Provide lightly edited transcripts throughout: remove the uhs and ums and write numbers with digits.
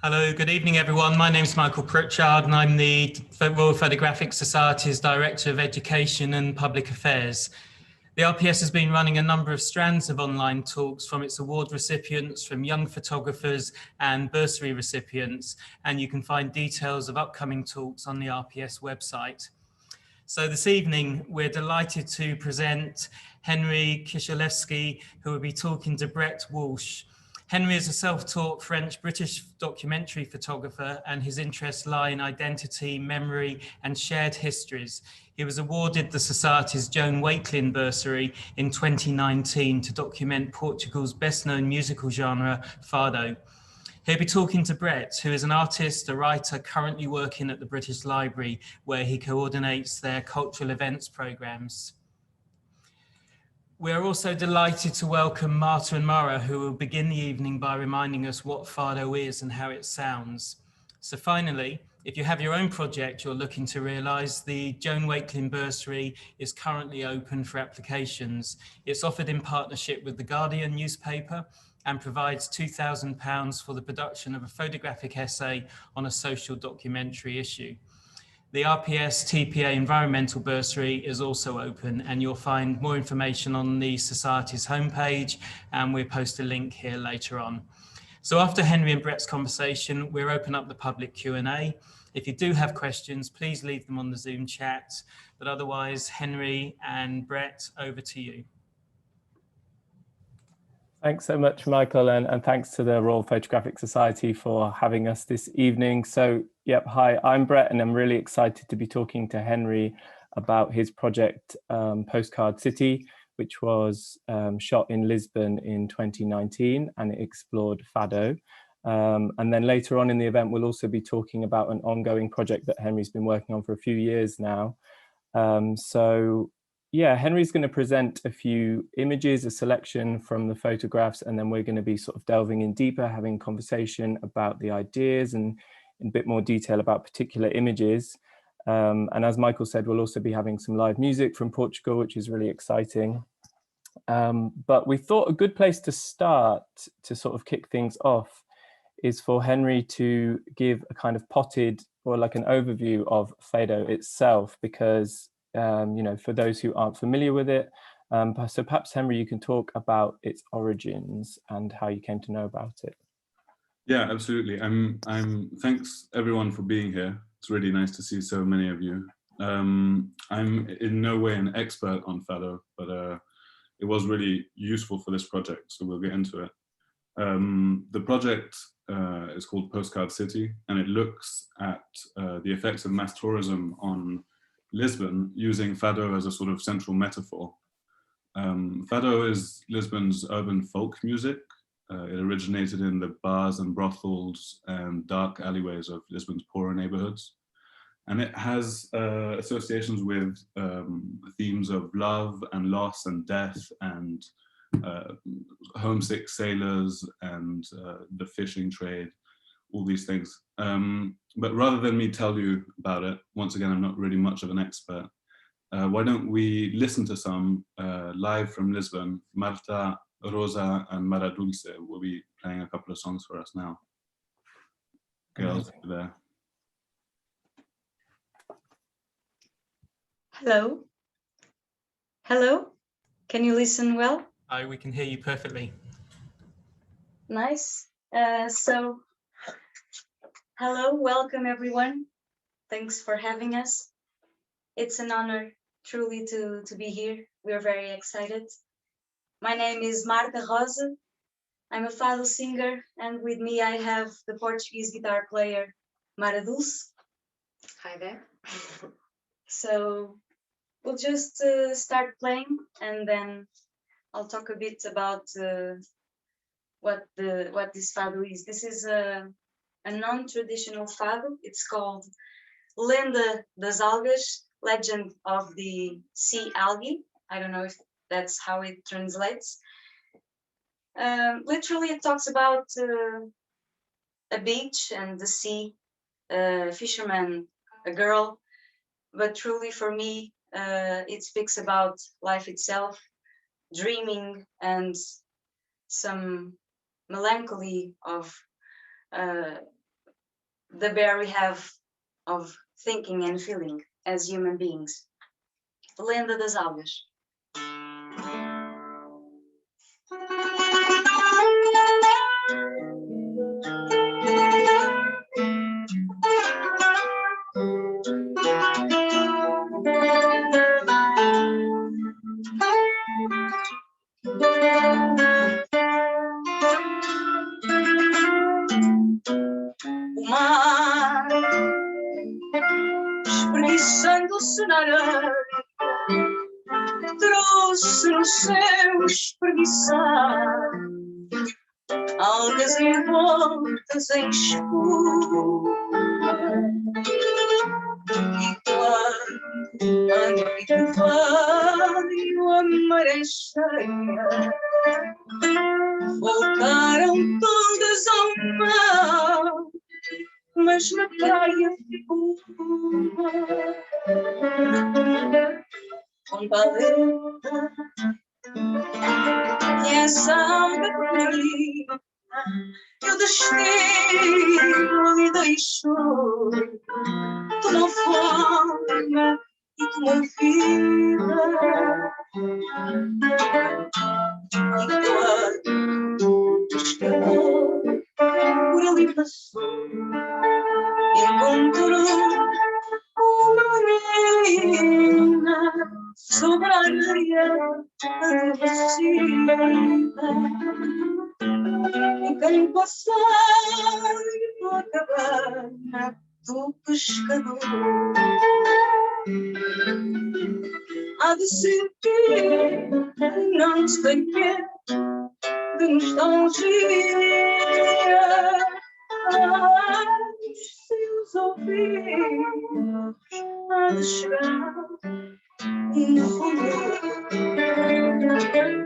Hello, good evening everyone. My name is Michael Pritchard and I'm the Royal Photographic Society's Director of Education and Public Affairs. The RPS has been running a number of strands of online talks from its award recipients, from young photographers and bursary recipients, and you can find details of upcoming talks on the RPS website. So this evening, we're delighted to present Henri Kisielewski, who will be talking to Brett Walsh. Henri is a self-taught French-British documentary photographer, and his interests lie in identity, memory, and shared histories. He was awarded the Society's Joan Wakelin Bursary in 2019 to document Portugal's best-known musical genre, Fado. He'll be talking to Brett, who is an artist, a writer currently working at the British Library, where he coordinates their cultural events programmes. We're also delighted to welcome Marta and Mara, who will begin the evening by reminding us what Fado is and how it sounds. So finally, if you have your own project you're looking to realise, the Joan Wakelin Bursary is currently open for applications. It's offered in partnership with The Guardian newspaper and provides £2,000 for the production of a photographic essay on a social documentary issue. The RPS TPA Environmental Bursary is also open, and you'll find more information on the Society's homepage, and we'll post a link here later on. So after Henri and Brett's conversation, we'll open up the public Q&A. If you do have questions, please leave them on the Zoom chat, but otherwise, Henri and Brett, over to you. Thanks so much, Michael, and thanks to the Royal Photographic Society for having us this evening. So, hi, I'm Brett, and I'm really excited to be talking to Henri about his project Postcard City, which was shot in Lisbon in 2019, and it explored Fado. And then later on in the event, we'll also be talking about an ongoing project that Henri's been working on for a few years now. Henri's going to present a few images, a selection from the photographs, and then we're going to be sort of delving in deeper, having a conversation about the ideas and in a bit more detail about particular images. And as Michael said, we'll also be having some live music from Portugal, which is really exciting. But we thought a good place to start to sort of kick things off is for Henri to give a kind of potted or like an overview of Fado itself, because for those who aren't familiar with it. So perhaps, Henri, you can talk about its origins and how you came to know about it. Yeah, absolutely. Thanks everyone for being here. It's really nice to see so many of you. I'm in no way an expert on Fado, but it was really useful for this project, so we'll get into it. The project is called Postcard City, and it looks at the effects of mass tourism on Lisbon using Fado as a sort of central metaphor. Fado is Lisbon's urban folk music. It originated in the bars and brothels and dark alleyways of Lisbon's poorer neighborhoods. And it has associations with themes of love and loss and death and homesick sailors and the fishing trade, all these things. But rather than me tell you about it, once again, I'm not really much of an expert. Why don't we listen to some live from Lisbon? Marta Rosa and Mara Dulce will be playing a couple of songs for us now. Girls over there. Hello. Hello. Can you listen well? Hi, we can hear you perfectly. Nice. Hello, welcome everyone. Thanks for having us. It's an honor truly to be here. We're very excited. My name is Marta Rosa. I'm a Fado singer, and with me I have the Portuguese guitar player, Mara Dulce. Hi there. So we'll just start playing, and then I'll talk a bit about what this Fado is. This is a non-traditional Fado. It's called Lenda das Algas, Legend of the Sea Algae. I don't know if that's how it translates. Literally, it talks about a beach and the sea, a fisherman, a girl. But truly, for me, it speaks about life itself, dreaming, and some melancholy of the bear we have of thinking and feeling as human beings. Lenda das Algas. O mar espreguiçando-se na areia trouxe no céu espreguiçar algas envoltas em espuma. E quando a noite veio a maré cheia, voltaram todas ao mar, mas na praia ficou uma com paleta. E essa alga pequenina eu destino ali deixou, tomou forma e tomou vida. E quando escapou, por ali passou, encontrou uma menina sobre a areia adormecida. E quem passar pela cabana do pescador há de sentir, não sei quê, de nostalgia. Os seus ouvidos há de chegar um rumor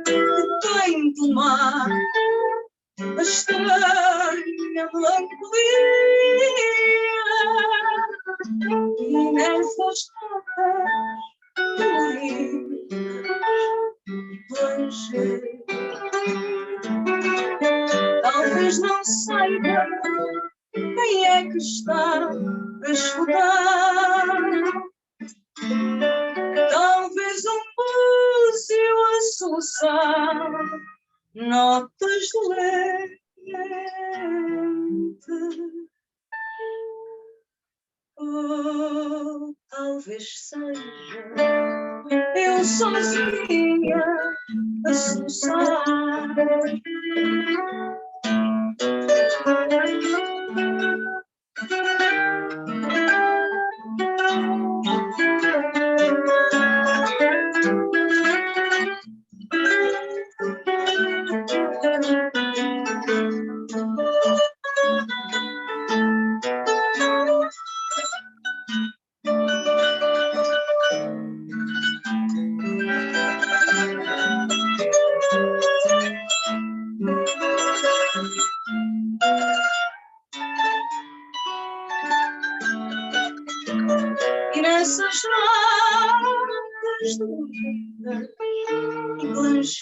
que tem do mar a estranha melancolia. E nessas notas blanches, talvez não saiba quem é que está a escutar. Talvez um búzio a soluçar notas doentes. Ou talvez seja eu sozinha a soluçar. E nessas notas doídas blanches,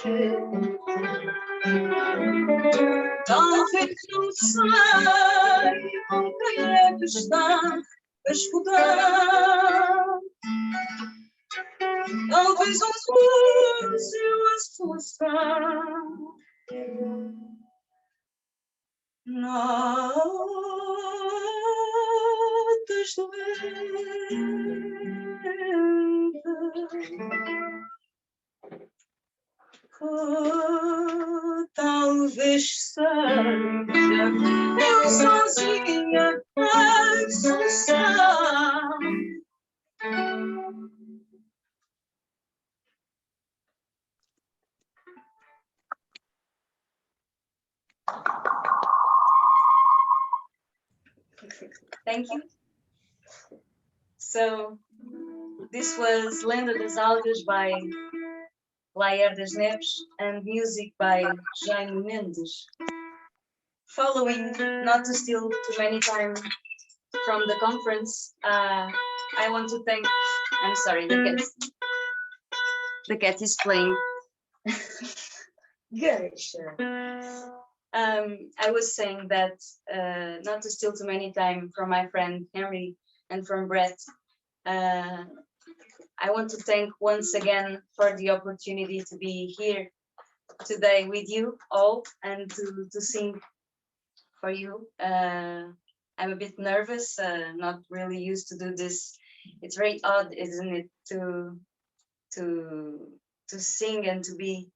talvez não saibam quem é que está a escutar. Talvez um búzio a soluçar notas doentes. Oh, talvez seja eu sozinha a solução. Thank you. So this was Lenda das Algas by Laer das Neves and music by Jaime Mendes. Following, not to steal too many time from the conference, I want to thank, I'm sorry, the cat is playing. Good. I was saying that, not to steal too many time from my friend Henri and from Brett, I want to thank once again for the opportunity to be here today with you all and to sing for you. I'm a bit nervous, not really used to do this. It's very odd, isn't it, to sing and to be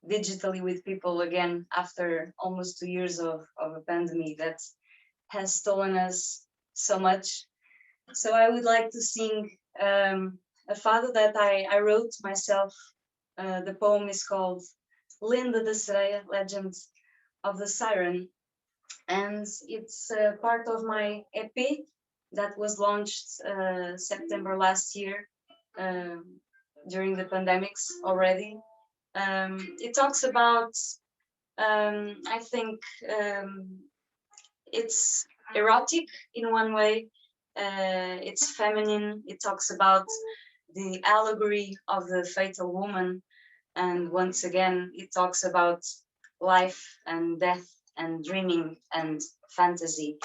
digitally with people again after almost 2 years of a pandemic that has stolen us so much. So I would like to sing a fado that I wrote myself. The poem is called Lenda da Sereia, Legend of the Siren, and it's part of my EP that was launched September last year, during the pandemics already. It talks about, I think, it's erotic in one way, it's feminine, it talks about the allegory of the fatal woman, and once again it talks about life and death and dreaming and fantasy,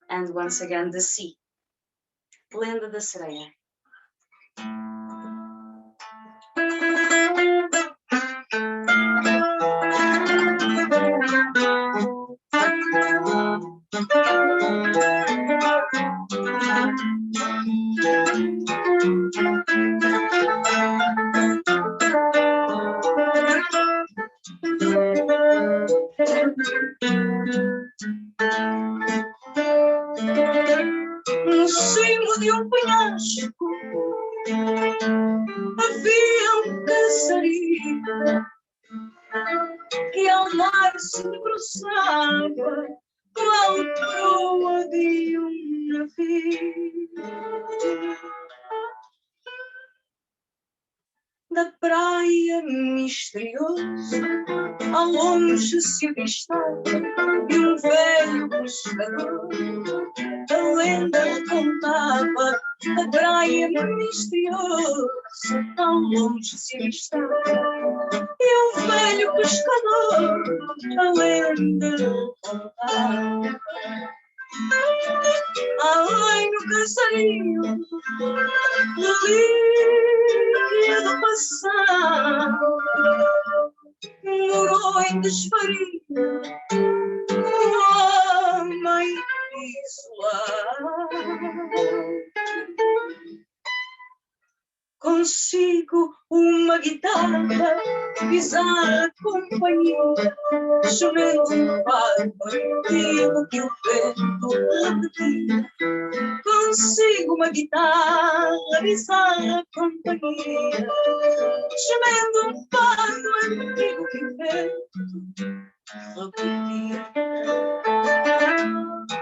and once again the sea. Lenda da Sereia. No cimo de penhasco havia passarinho que ao mar se debruçava com a proa de navio. Da praia misterioso, ao longe se avistava de velho pescador. A lenda contava da praia misterioso, ao longe se avistava de velho pescador. A lenda contava. Além no casarinho de do passado, morou em desvario o homem isolado. Consigo uma guitarra, pisar companhia, chorando um bárbaro, aquilo que o vento repetia. Consigo uma guitarra, pisar companhia, chorando um bárbaro, aquilo que o vento repetia.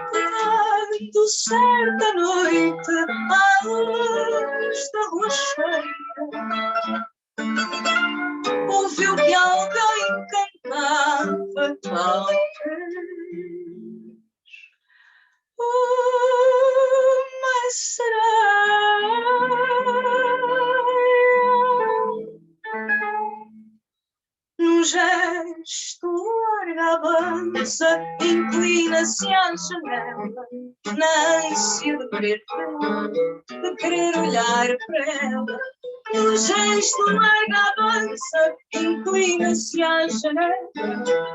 Quando certa noite à luz da lua cheia ouviu que alguém cantava talvez uma sereia. Num gesto larga avança, inclina-se à janela, na ânsia de querer olhar para ela. Num gesto larga avança, inclina-se à janela,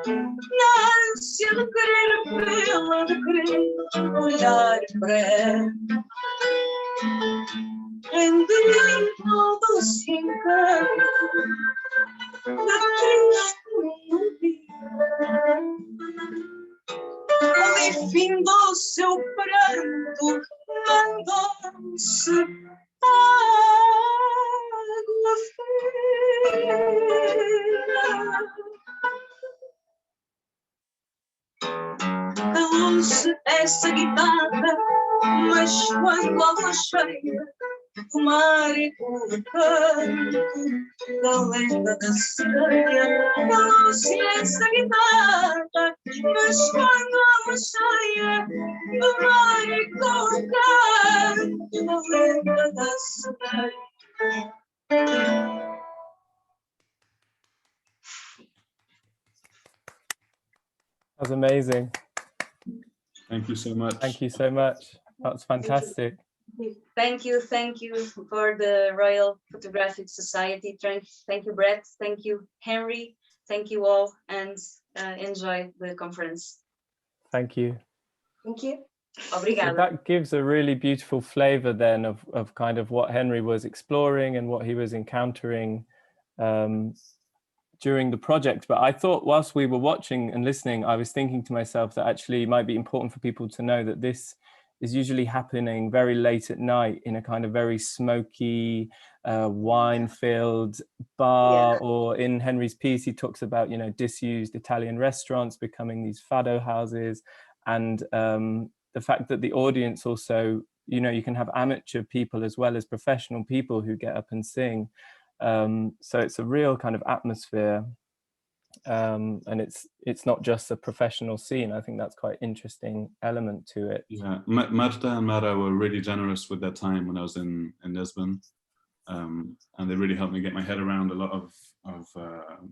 na ânsia de querer vê-la, de querer olhar para ela. Rendido ao doce encanto da triste melodia, ali findou seu pranto, mandou-se água fria. Calou-se essa guitarra, mas quando a lua cheia do mar ecoa o canto da lenda da sereia. Calou-se essa guitarra, mas quando a lua cheia do mar ecoa o canto da lenda da sereia. amazing. Thank you so much. Thank you so much. That's fantastic. Thank you for the Royal Photographic Society. Thank you, Brett. Thank you, Henry. Thank you all, and enjoy the conference. Thank you. Thank you. Obrigada. So that gives a really beautiful flavor then of kind of what Henry was exploring and what he was encountering during the project. But I thought whilst we were watching and listening, I was thinking to myself that actually it might be important for people to know that this is usually happening very late at night in a kind of very smoky, wine-filled bar, or in Henry's piece, he talks about, you know, disused Italian restaurants becoming these fado houses. And the fact that the audience also, you know, you can have amateur people as well as professional people who get up and sing. So it's a real kind of atmosphere. And it's not just a professional scene. I think that's quite interesting element to it. Yeah, Marta and Mara were really generous with their time when I was in Lisbon, and they really helped me get my head around a lot of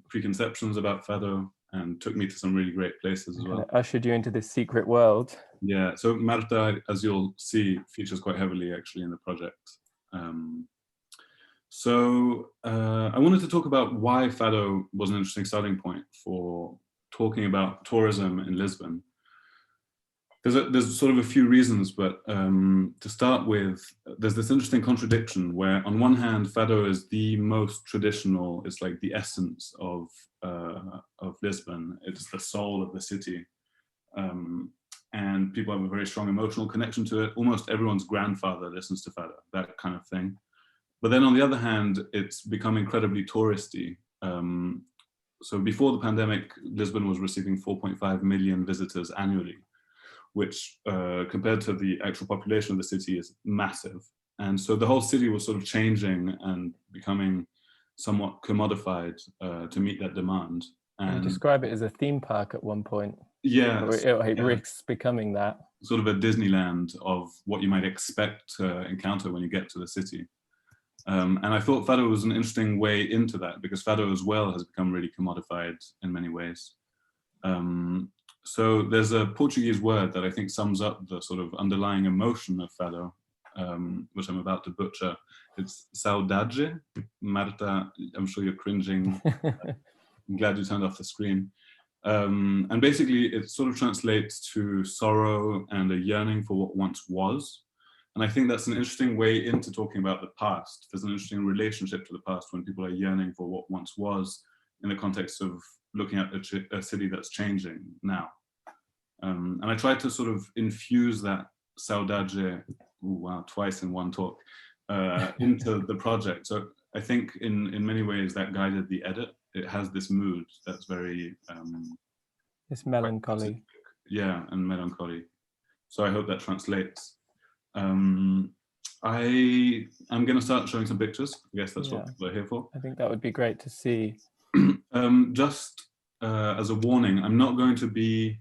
preconceptions about fado, and took me to some really great places as well. Ushered you into this secret world. Yeah, so Marta, as you'll see, features quite heavily actually in the project. I wanted to talk about why fado was an interesting starting point for talking about tourism in Lisbon. There's sort of a few reasons, but to start with, there's this interesting contradiction where on one hand, fado is the most traditional, it's like the essence of Lisbon. It's the soul of the city. And people have a very strong emotional connection to it. Almost everyone's grandfather listens to fado, that kind of thing. But then on the other hand, it's become incredibly touristy. So before the pandemic, Lisbon was receiving 4.5 million visitors annually, which compared to the actual population of the city is massive. And so the whole city was sort of changing and becoming somewhat commodified to meet that demand. And you describe it as a theme park at one point. Yeah. It risks becoming that. Sort of a Disneyland of what you might expect to encounter when you get to the city. And I thought fado was an interesting way into that, because fado as well has become really commodified in many ways. So there's a Portuguese word that I think sums up the sort of underlying emotion of fado, which I'm about to butcher. It's saudade. Marta, I'm sure you're cringing. I'm glad you turned off the screen. And basically it sort of translates to sorrow and a yearning for what once was. And I think that's an interesting way into talking about the past. There's an interesting relationship to the past when people are yearning for what once was in the context of looking at a city that's changing now. And I tried to sort of infuse that saudade, wow, twice in one talk, into the project. So I think in many ways that guided the edit. It has this mood that's very... it's melancholy. Yeah, and melancholy. So I hope that translates. I'm going to start showing some pictures. I guess that's what people are here for. I think that would be great to see. Just as a warning, I'm not going to be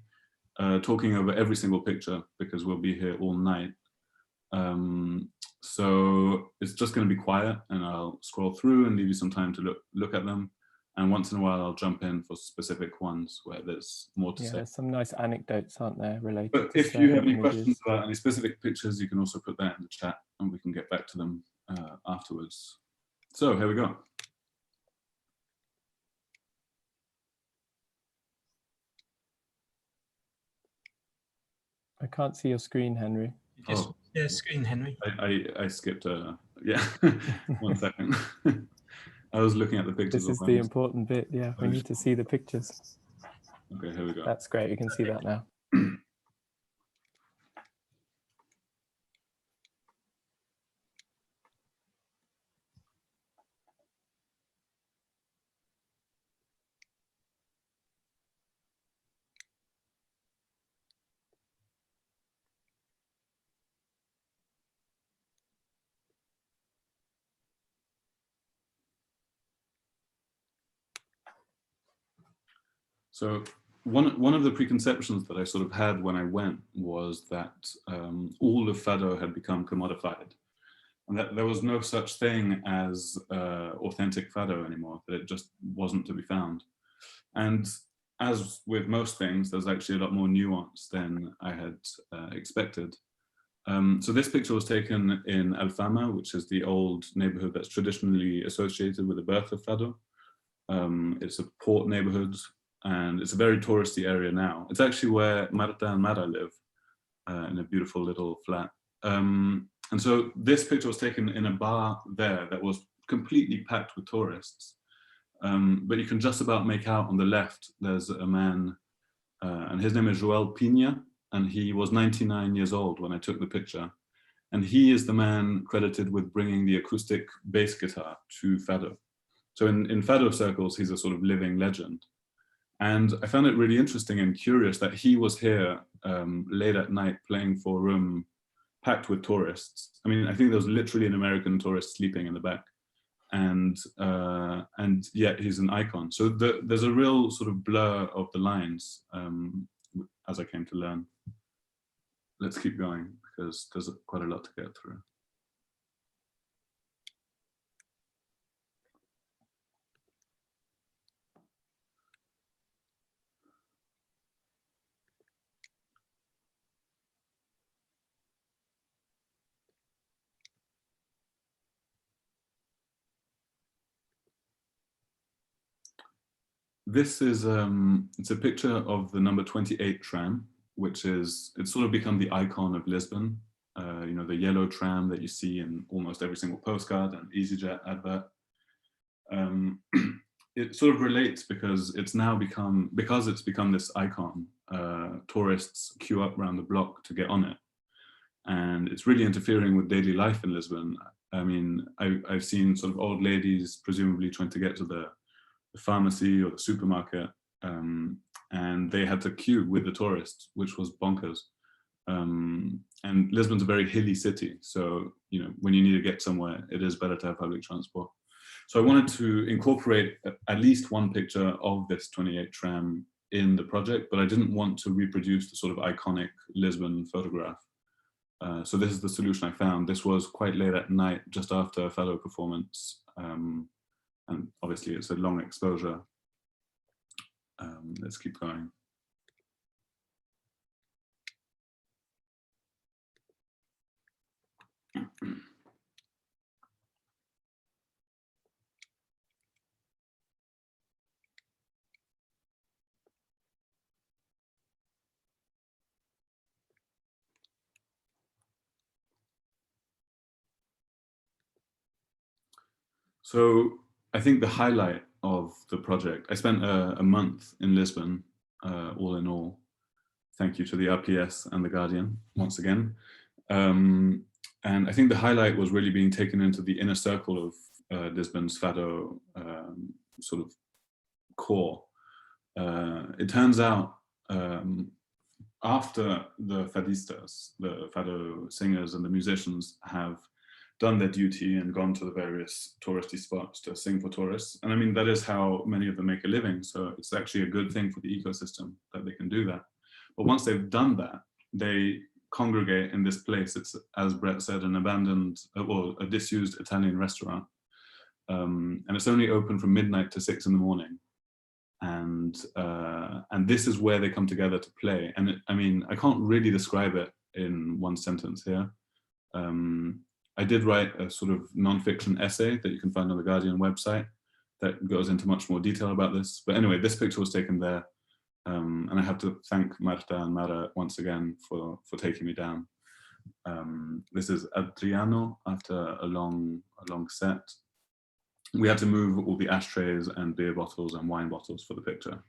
talking over every single picture because we'll be here all night. So it's just going to be quiet, and I'll scroll through and leave you some time to look at them. And once in a while, I'll jump in for specific ones where there's more to say. There's some nice anecdotes, aren't there, related But to if you have any images. questions about any specific pictures, you can also put that in the chat and we can get back to them afterwards. So here we go. I can't see your screen, Henry. Just screen, Henry. I skipped yeah, 1 second. I was looking at the pictures. This is the important bit. Yeah, we need to see the pictures. Okay, here we go. That's great. You can see that now. So one of the preconceptions that I sort of had when I went was that all of fado had become commodified, and that there was no such thing as authentic fado anymore, that it just wasn't to be found. And as with most things, there's actually a lot more nuance than I had expected. So this picture was taken in Alfama, which is the old neighborhood that's traditionally associated with the birth of Fado. It's a port neighborhood, and it's a very touristy area now. It's actually where Marta and Mara live, in a beautiful little flat. And so this picture was taken in a bar there that was completely packed with tourists. But you can just about make out on the left, there's a man, and his name is Joel Pina, and he was 99 years old when I took the picture. And he is the man credited with bringing the acoustic bass guitar to Fado. So in Fado circles, he's a sort of living legend. And I found it really interesting and curious that he was here late at night playing for a room packed with tourists. I mean, I think there was literally an American tourist sleeping in the back. And yet he's an icon. So there's a real sort of blur of the lines, as I came to learn. Let's keep going because there's quite a lot to get through. This is, it's a picture of the number 28 tram, which is, it's sort of become the icon of Lisbon. You know, the yellow tram that you see in almost every single postcard and EasyJet advert. It sort of relates because it's now become, it's become this icon, tourists queue up around the block to get on it. And it's really interfering with daily life in Lisbon. I mean, I've seen sort of old ladies presumably trying to get to the pharmacy or the supermarket, and they had to queue with the tourists, which was bonkers. And Lisbon's a very hilly city, so you know, when you need to get somewhere, it is better to have public transport. So I wanted to incorporate at least one picture of this 28 tram in the project, but I didn't want to reproduce the sort of iconic Lisbon photograph. So this is the solution I found. This was quite late at night, just after a Fado performance. And obviously it's a long exposure. Let's keep going. So I think the highlight of the project, I spent a month in Lisbon, all in all. Thank you to the RPS and the Guardian once again. And I think the highlight was really being taken into the inner circle of Lisbon's Fado sort of core. It turns out after the Fadistas, the Fado singers and the musicians have done their duty and gone to the various touristy spots to sing for tourists. And I mean, that is how many of them make a living. So it's actually a good thing for the ecosystem that they can do that. But once they've done that, they congregate in this place. It's, as Brett said, an abandoned, well, a disused Italian restaurant. And it's only open from midnight to 6 in the morning. And this is where they come together to play. And I mean, I can't really describe it in one sentence here. I did write a sort of non-fiction essay that you can find on the Guardian website that goes into much more detail about this. But anyway, this picture was taken there. And I have to thank Marta and Mara once again for taking me down. This is Adriano after a long set. We had to move all the ashtrays and beer bottles and wine bottles for the picture.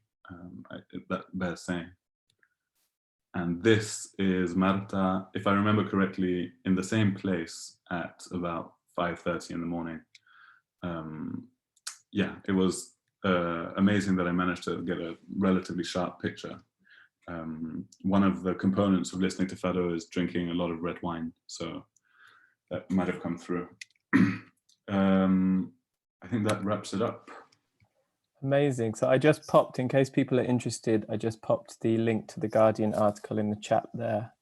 That bears saying. And this is Marta, if I remember correctly, in the same place at about 5:30 in the morning. Yeah, it was amazing that I managed to get a relatively sharp picture. One of the components of listening to Fado is drinking a lot of red wine, so that might have come through. I think that wraps it up. Amazing. So I just popped, in case people are interested, I just popped the link to the Guardian article in the chat there.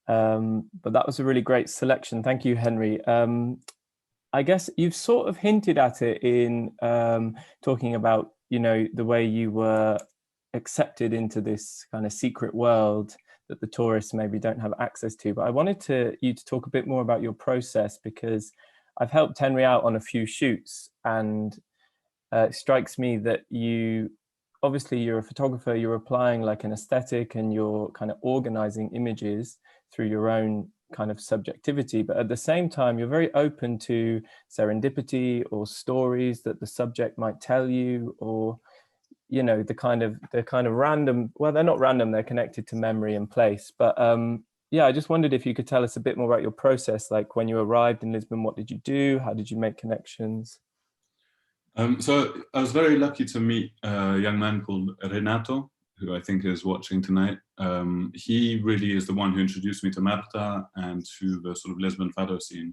But that was a really great selection. Thank you, Henri. I guess you've sort of hinted at it in talking about, you know, the way you were accepted into this kind of secret world that the tourists maybe don't have access to. But I wanted you to talk a bit more about your process, because I've helped Henri out on a few shoots, and it strikes me that obviously you're a photographer, you're applying like an aesthetic and you're kind of organizing images through your own kind of subjectivity, but at the same time you're very open to serendipity or stories that the subject might tell you, or the kind of random, well, they're not random, they're connected to memory and place. But yeah, I just wondered if you could tell us a bit more about your process, like when you arrived in Lisbon, what did you do, how did you make connections? So I was very lucky to meet a young man called Renato, who I think is watching tonight. He really is the one who introduced me to Marta and to the sort of Lisbon Fado scene.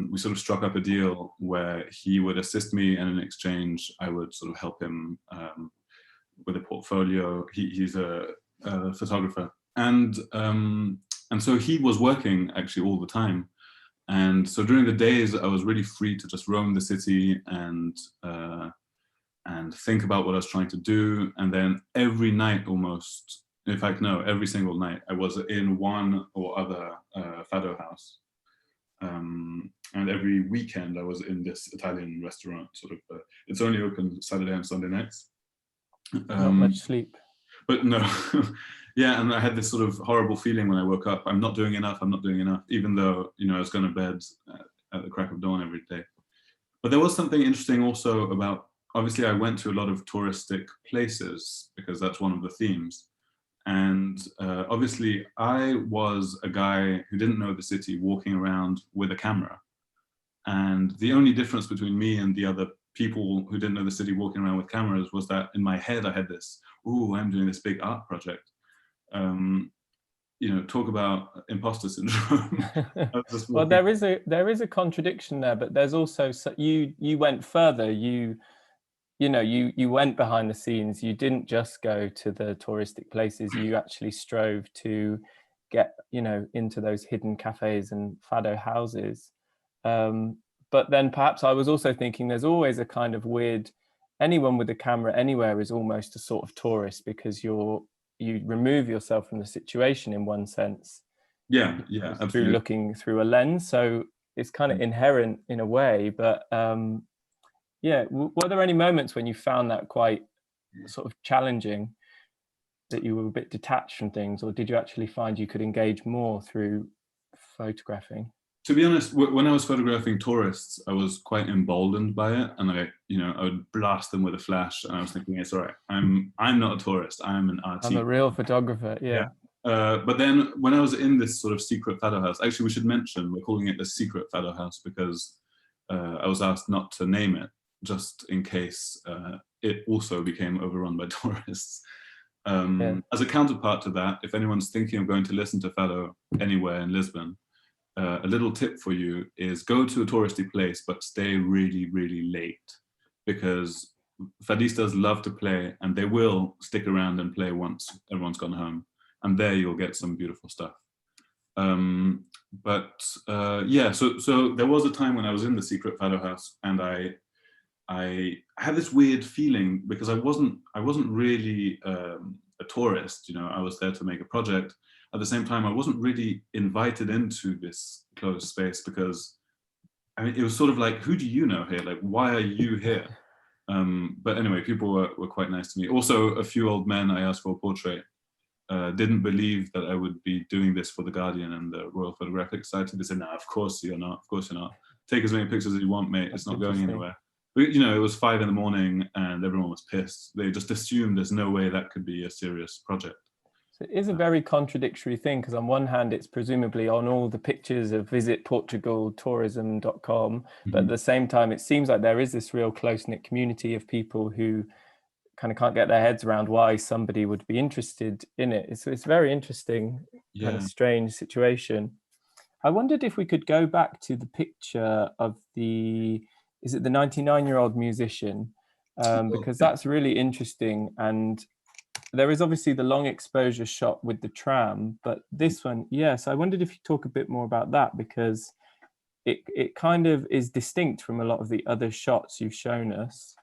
We sort of struck up a deal where he would assist me, and in exchange I would sort of help him with a portfolio. He's a photographer, and so he was working actually all the time. And so during the days I was really free to just roam the city and think about what I was trying to do. And then every night almost, in fact, no, every single night I was in one or other Fado house. And every weekend I was in this Italian restaurant, sort of, it's only open Saturday and Sunday nights. Not much sleep. But no, yeah, and I had this sort of horrible feeling when I woke up, I'm not doing enough, even though, I was going to bed at the crack of dawn every day. But there was something interesting also about, obviously I went to a lot of touristic places because that's one of the themes. And obviously I was a guy who didn't know the city walking around with a camera. And the only difference between me and the other people who didn't know the city walking around with cameras was that in my head I had this, I'm doing this big art project. Talk about imposter syndrome. Well, there is a contradiction there, but there's also, you went further. You went behind the scenes. You didn't just go to the touristic places. You actually strove to get, into those hidden cafes and Fado houses. But then perhaps I was also thinking there's always a kind of weird, anyone with a camera anywhere is almost a sort of tourist, because you remove yourself from the situation in one sense. Yeah, absolutely. Through looking through a lens. So it's kind of inherent in a way, but yeah, were there any moments when you found that quite sort of challenging, that you were a bit detached from things, or did you actually find you could engage more through photographing? To be honest, when I was photographing tourists, I was quite emboldened by it, and I would blast them with a flash, and I was thinking, it's all right. I'm not a tourist. I'm an artist. I'm a real photographer. Yeah. But then when I was in this sort of secret Fado house, actually we should mention we're calling it the secret Fado house because I was asked not to name it, just in case it also became overrun by tourists. As a counterpart to that, if anyone's thinking of going to listen to Fado anywhere in Lisbon, a little tip for you is go to a touristy place, but stay really, really late, because Fadistas love to play and they will stick around and play once everyone's gone home. And there you'll get some beautiful stuff. Yeah, so there was a time when I was in the secret Fado house, and I had this weird feeling because I wasn't really a tourist. I was there to make a project. At the same time, I wasn't really invited into this closed space because, it was sort of like, who do you know here? Like, why are you here? But anyway, people were quite nice to me. Also, a few old men I asked for a portrait didn't believe that I would be doing this for The Guardian and the Royal Photographic Society. They said, no, of course you're not. Of course you're not. Take as many pictures as you want, mate. It's not going anywhere. But, it was 5 a.m. and everyone was pissed. They just assumed there's no way that could be a serious project. So it is a very contradictory thing, because on one hand, it's presumably on all the pictures of visitportugaltourism.com, but at the same time, it seems like there is this real close-knit community of people who kind of can't get their heads around why somebody would be interested in it. It's very interesting, kind of strange situation. I wondered if we could go back to the picture of the 99-year-old musician, because that's really interesting. And there is obviously the long exposure shot with the tram, but this one, yes, I wondered if you talk a bit more about that, because it kind of is distinct from a lot of the other shots you've shown us.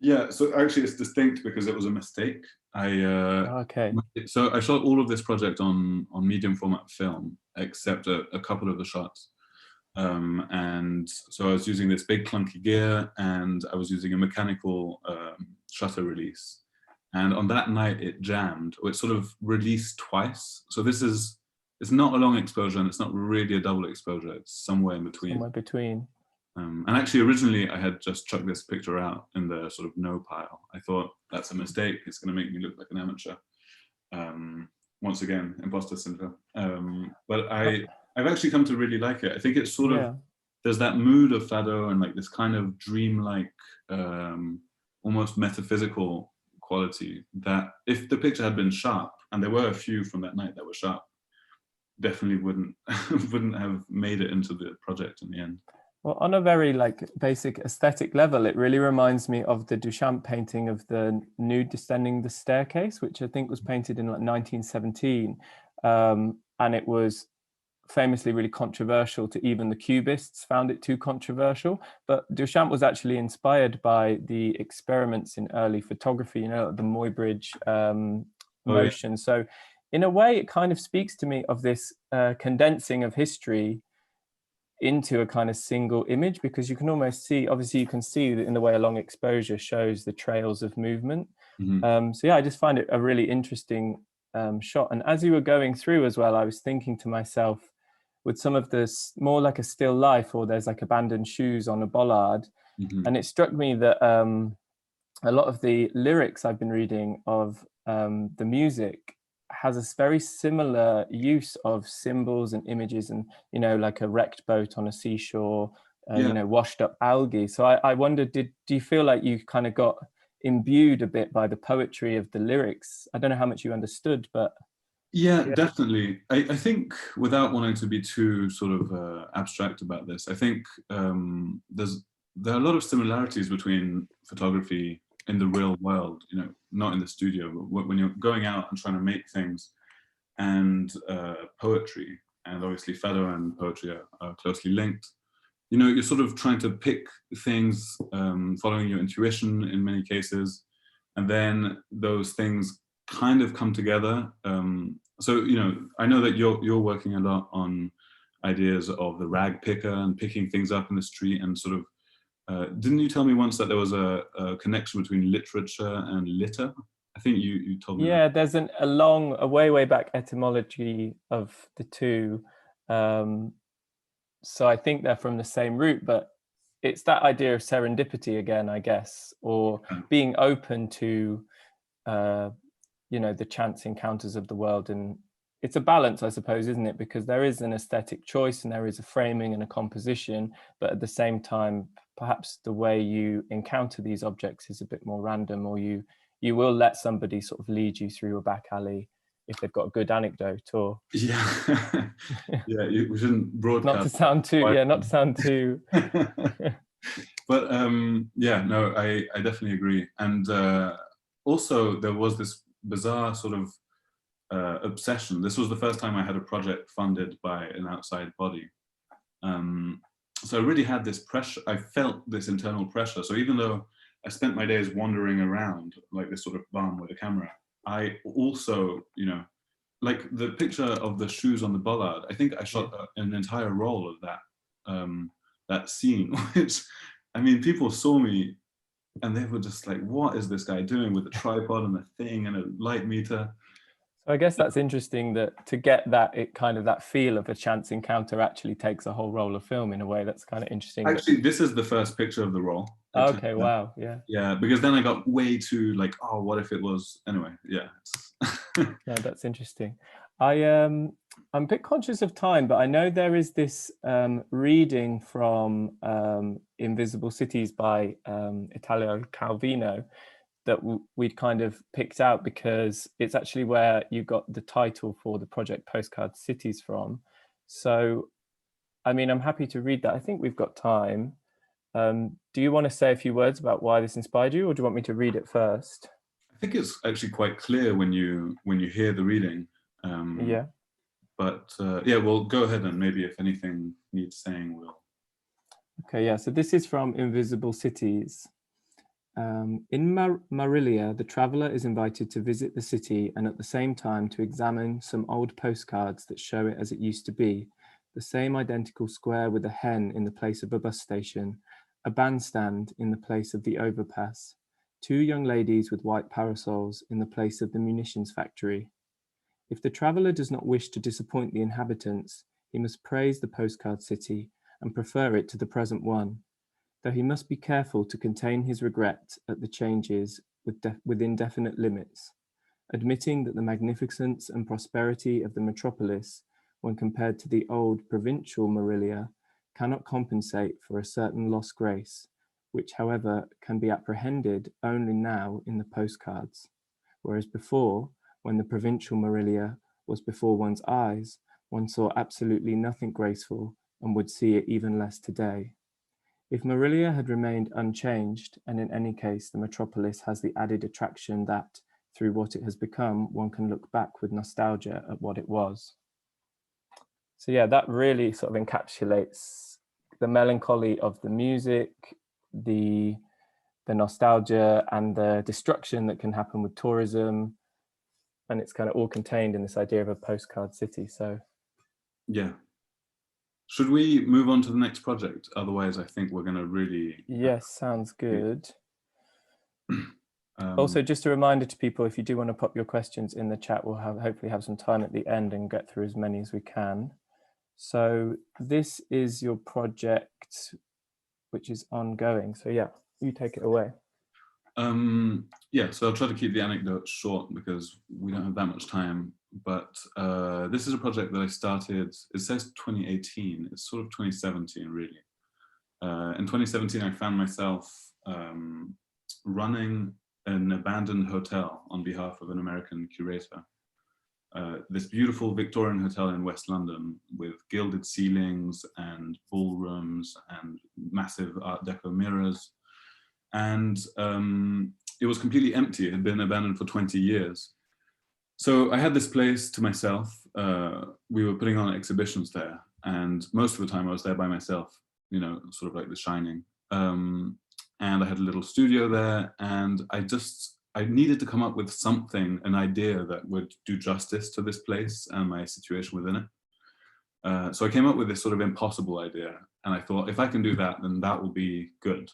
Yeah, so actually it's distinct because it was a mistake. Okay. So I shot all of this project on medium format film, except a couple of the shots. And so I was using this big clunky gear, and I was using a mechanical shutter release. And on that night it jammed, or it sort of released twice. So it's not a long exposure, and it's not really a double exposure. It's somewhere in between. Somewhere between. And actually, originally, I had just chucked this picture out in the sort of no pile. I thought, that's a mistake. It's going to make me look like an amateur. Once again, imposter syndrome. But I've actually come to really like it. I think it's sort of, there's that mood of Fado and like this kind of dreamlike, almost metaphysical quality that if the picture had been sharp, and there were a few from that night that were sharp, definitely wouldn't have made it into the project in the end. Well, on a very like basic aesthetic level, it really reminds me of the Duchamp painting of the nude descending the staircase, which I think was painted in like 1917. And it was famously really controversial to even the Cubists found it too controversial. But Duchamp was actually inspired by the experiments in early photography, you know, the Muybridge motion. Yeah. So in a way, it kind of speaks to me of this condensing of history into a kind of single image, because you can almost see, obviously you can see that in the way a long exposure shows the trails of movement. Mm-hmm. So yeah, I just find it a really interesting shot. And as you were going through as well, I was thinking to myself, with some of this more like a still life, or there's like abandoned shoes on a bollard. Mm-hmm. And it struck me that a lot of the lyrics I've been reading of the music has a very similar use of symbols and images, and, you know, like a wrecked boat on a seashore, you know, washed up algae. So I wondered, do you feel like you kind of got imbued a bit by the poetry of the lyrics? I don't know how much you understood, but... Yeah, definitely. I think, without wanting to be too sort of abstract about this, I think there are a lot of similarities between photography in the real world, you know, not in the studio, but when you're going out and trying to make things, and poetry, and obviously Fado and poetry are closely linked. You know, you're sort of trying to pick things, following your intuition in many cases, and then those things kind of come together. So, you know, I know that you're working a lot on ideas of the rag picker and picking things up in the street, and sort of, didn't you tell me once that there was a connection between literature and litter? I think you told me. Yeah, there's a way back etymology of the two. So I think they're from the same root, but it's that idea of serendipity again, I guess, or being open to, you know, the chance encounters of the world. And it's a balance, I suppose, isn't it? Because there is an aesthetic choice and there is a framing and a composition, but at the same time, perhaps the way you encounter these objects is a bit more random, or you will let somebody sort of lead you through a back alley if they've got a good anecdote, or... Yeah, yeah, we shouldn't broadcast. Not to sound too... But yeah, no, I definitely agree. And also there was this bizarre sort of obsession. This was the first time I had a project funded by an outside body. So I really had this pressure. I felt this internal pressure. So even though I spent my days wandering around like this sort of bum with a camera, I also, you know, like the picture of the shoes on the bollard, I think I shot an entire roll of that, that scene, which, I mean, people saw me and they were just like, what is this guy doing with a tripod and a thing and a light meter? So I guess that's interesting, that to get that, it kind of that feel of a chance encounter actually takes a whole roll of film in a way. That's kind of interesting. Actually, this is the first picture of the roll. Okay, wow, yeah. Yeah, because then I got way too like, oh, what if it was, anyway, yeah. No, that's interesting. I'm a bit conscious of time, but I know there is this reading from Invisible Cities by Italo Calvino that we'd kind of picked out, because it's actually where you got the title for the project Postcard Cities from. So, I mean, I'm happy to read that. I think we've got time. Do you want to say a few words about why this inspired you, or do you want me to read it first? I think it's actually quite clear when you hear the reading. Yeah. But yeah, well, go ahead, and maybe if anything needs saying, we'll. Okay, yeah, so this is from Invisible Cities. In Marilia, the traveller is invited to visit the city and at the same time to examine some old postcards that show it as it used to be, the same identical square with a hen in the place of a bus station, a bandstand in the place of the overpass, two young ladies with white parasols in the place of the munitions factory. If the traveller does not wish to disappoint the inhabitants, he must praise the postcard city and prefer it to the present one, though he must be careful to contain his regret at the changes within definite limits, admitting that the magnificence and prosperity of the metropolis, when compared to the old provincial Marilia, cannot compensate for a certain lost grace, which, however, can be apprehended only now in the postcards, whereas before, when the provincial Marilia was before one's eyes, one saw absolutely nothing graceful and would see it even less today. If Marilia had remained unchanged, and in any case the metropolis has the added attraction that, through what it has become, one can look back with nostalgia at what it was. So yeah, that really sort of encapsulates the melancholy of the music, the nostalgia and the destruction that can happen with tourism. And it's kind of all contained in this idea of a postcard city. So yeah. Should we move on to the next project? Otherwise, I think we're going to really... Yes, sounds good. Also, just a reminder to people, if you do want to pop your questions in the chat, we'll hopefully have some time at the end and get through as many as we can. So this is your project, which is ongoing. So yeah, you take it away. Yeah, so I'll try to keep the anecdotes short because we don't have that much time. But this is a project that I started, it says 2018, it's sort of 2017 really. In 2017, I found myself running an abandoned hotel on behalf of an American curator. This beautiful Victorian hotel in West London with gilded ceilings and ballrooms and massive Art Deco mirrors. And it was completely empty. It had been abandoned for 20 years. So I had this place to myself. We were putting on exhibitions there, and most of the time I was there by myself, you know, sort of like The Shining. And I had a little studio there, and I needed to come up with something, an idea that would do justice to this place and my situation within it. So I came up with this sort of impossible idea, and I thought, if I can do that, then that will be good.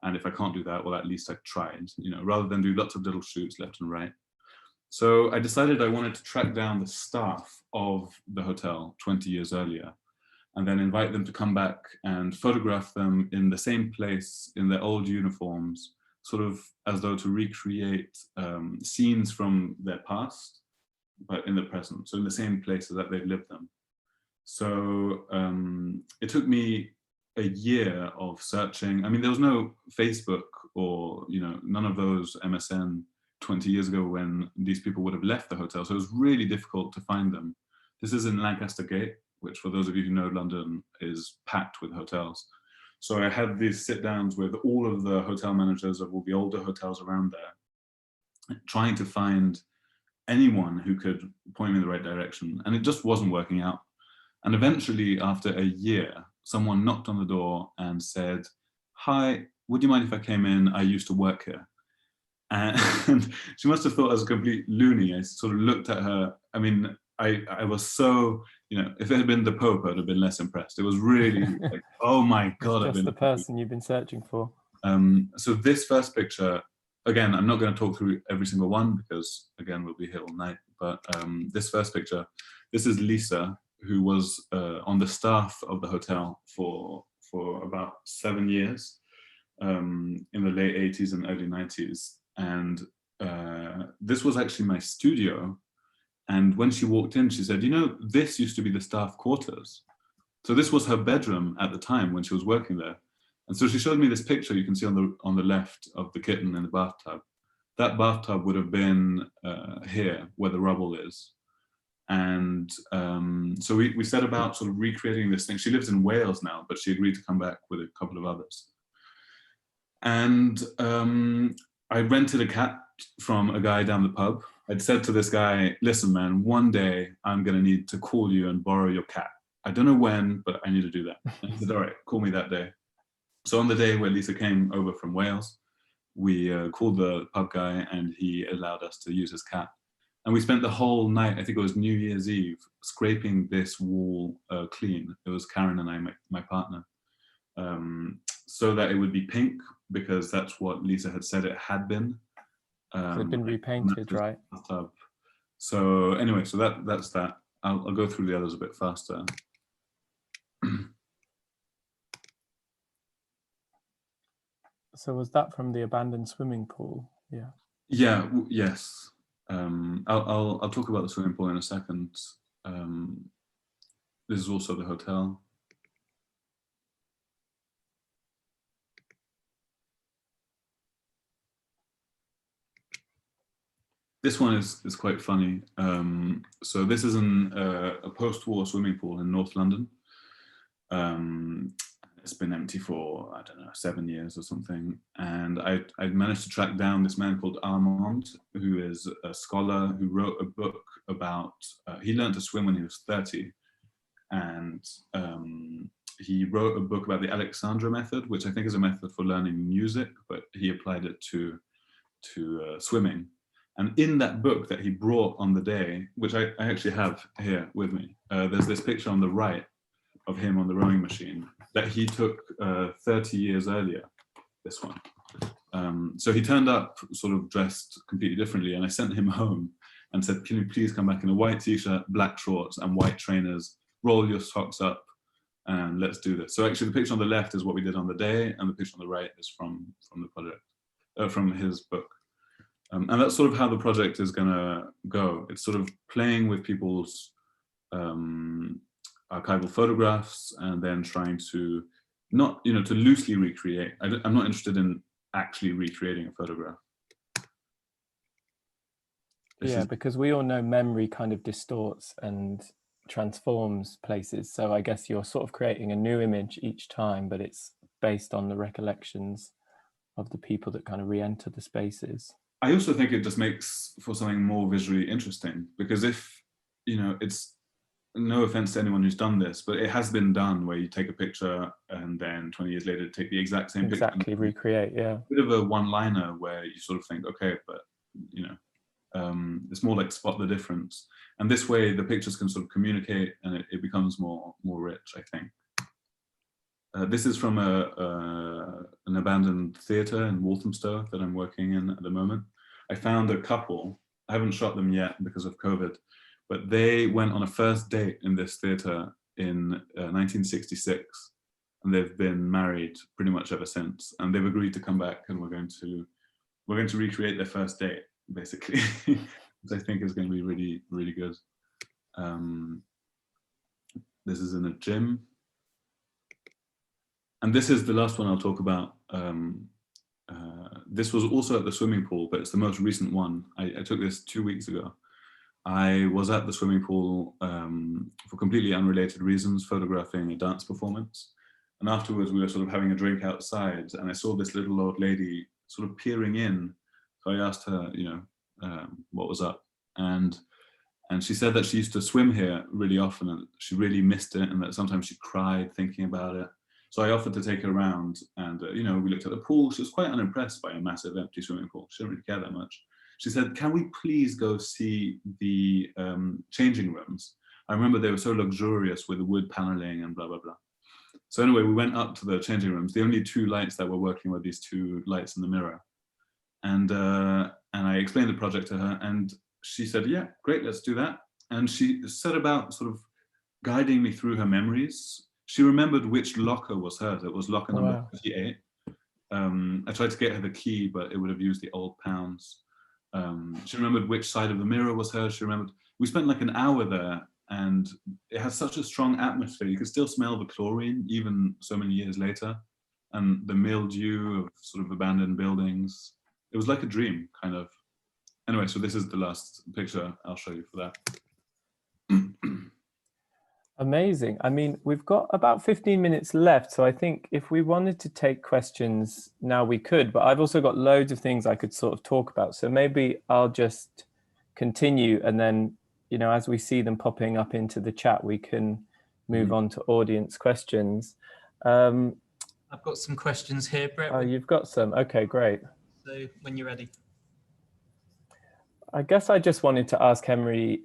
And if I can't do that, well, at least I tried, you know, rather than do lots of little shoots left and right. So I decided I wanted to track down the staff of the hotel 20 years earlier, and then invite them to come back and photograph them in the same place in their old uniforms, sort of as though to recreate scenes from their past, but in the present, so in the same places that they've lived them. So it took me a year of searching. I mean, there was no Facebook or, you know, none of those MSN 20 years ago when these people would have left the hotel. So it was really difficult to find them. This is in Lancaster Gate, which for those of you who know London is packed with hotels. So I had these sit downs with all of the hotel managers of all the older hotels around there, trying to find anyone who could point me in the right direction. And it just wasn't working out. And eventually, after a year, someone knocked on the door and said, "Hi, would you mind if I came in? I used to work here." And she must have thought I was a complete loony. I sort of looked at her. I mean, I was so, you know, if it had been the Pope, I'd have been less impressed. It was really like, oh my God. It's just the person you've been searching for. So this first picture, again, I'm not going to talk through every single one because, again, we'll be here all night. But this first picture, this is Lisa, who was on the staff of the hotel for about 7 years in the late 80s and early 90s. And this was actually my studio. And when she walked in, she said, "You know, this used to be the staff quarters." So this was her bedroom at the time when she was working there. And so she showed me this picture you can see on the left of the kitten in the bathtub. That bathtub would have been here where the rubble is. And so we set about sort of recreating this thing. She lives in Wales now, but she agreed to come back with a couple of others. And I rented a cat from a guy down the pub. I'd said to this guy, "Listen, man, one day I'm going to need to call you and borrow your cat. I don't know when, but I need to do that." And he said, "All right, call me that day." So on the day where Lisa came over from Wales, we called the pub guy and he allowed us to use his cat. And we spent the whole night, I think it was New Year's Eve, scraping this wall clean. It was Karen and I, my partner, so that it would be pink, because that's what Lisa had said it had been. So it'd been repainted, right? So anyway, so that's that. I'll go through the others a bit faster. So was that from the abandoned swimming pool? Yeah. Yeah. Yes. I'll talk about the swimming pool in a second. This is also the hotel. This one is quite funny. So this is a post-war swimming pool in North London. It's been empty for, I don't know, 7 years or something. And I managed to track down this man called Armand, who is a scholar who wrote a book about, he learned to swim when he was 30. And he wrote a book about the Alexandra method, which I think is a method for learning music, but he applied it to swimming. And in that book that he brought on the day, which I actually have here with me, there's this picture on the right of him on the rowing machine that he took 30 years earlier, this one. So he turned up sort of dressed completely differently, and I sent him home and said, can you please come back in a white t-shirt, black shorts and white trainers, roll your socks up and let's do this. So actually the picture on the left is what we did on the day, and the picture on the right is from the project, from his book. And that's sort of how the project is gonna go. It's sort of playing with people's archival photographs and then trying to not, to loosely recreate. I'm not interested in actually recreating a photograph. Yeah, because we all know memory kind of distorts and transforms places. So I guess you're sort of creating a new image each time, but it's based on the recollections of the people that kind of re-enter the spaces. I also think it just makes for something more visually interesting, because if, it's, no offense to anyone who's done this, but it has been done where you take a picture and then 20 years later take the exact same picture. Exactly, recreate, yeah. A bit of a one-liner where you sort of think, okay, but, it's more like spot the difference. And this way the pictures can sort of communicate and it becomes more rich, I think. This is from an abandoned theatre in Walthamstow that I'm working in at the moment. I found a couple, I haven't shot them yet because of COVID, but they went on a first date in this theatre in 1966, and they've been married pretty much ever since. And they've agreed to come back, and we're going to recreate their first date, basically, which I think is going to be really, really good. This is in a gym. And this is the last one I'll talk about. This was also at the swimming pool, but it's the most recent one. I took this 2 weeks ago. I was at the swimming pool for completely unrelated reasons, photographing a dance performance. And afterwards we were sort of having a drink outside, and I saw this little old lady sort of peering in. So I asked her, what was up? And she said that she used to swim here really often, and she really missed it, and that sometimes she cried thinking about it. So I offered to take her around, and we looked at the pool. She was quite unimpressed by a massive empty swimming pool. She didn't really care that much. She said, can we please go see the changing rooms? I remember they were so luxurious with the wood paneling and blah, blah, blah. So anyway, we went up to the changing rooms. The only two lights that were working were these two lights in the mirror. And I explained the project to her, and she said, yeah, great, let's do that. And she set about sort of guiding me through her memories. She remembered which locker was hers. It was locker number 58. I tried to get her the key, but it would have used the old pounds. She remembered which side of the mirror was hers. She remembered, we spent like an hour there, and it had such a strong atmosphere. You could still smell the chlorine even so many years later, and the mildew of sort of abandoned buildings. It was like a dream, kind of. Anyway, so this is the last picture I'll show you for that. Amazing. I mean, we've got about 15 minutes left, so I think if we wanted to take questions now we could, but I've also got loads of things I could sort of talk about. So maybe I'll just continue, and then, as we see them popping up into the chat, we can move on to audience questions. I've got some questions here, Brett. Oh, you've got some. Okay, great. So when you're ready. I guess I just wanted to ask Henri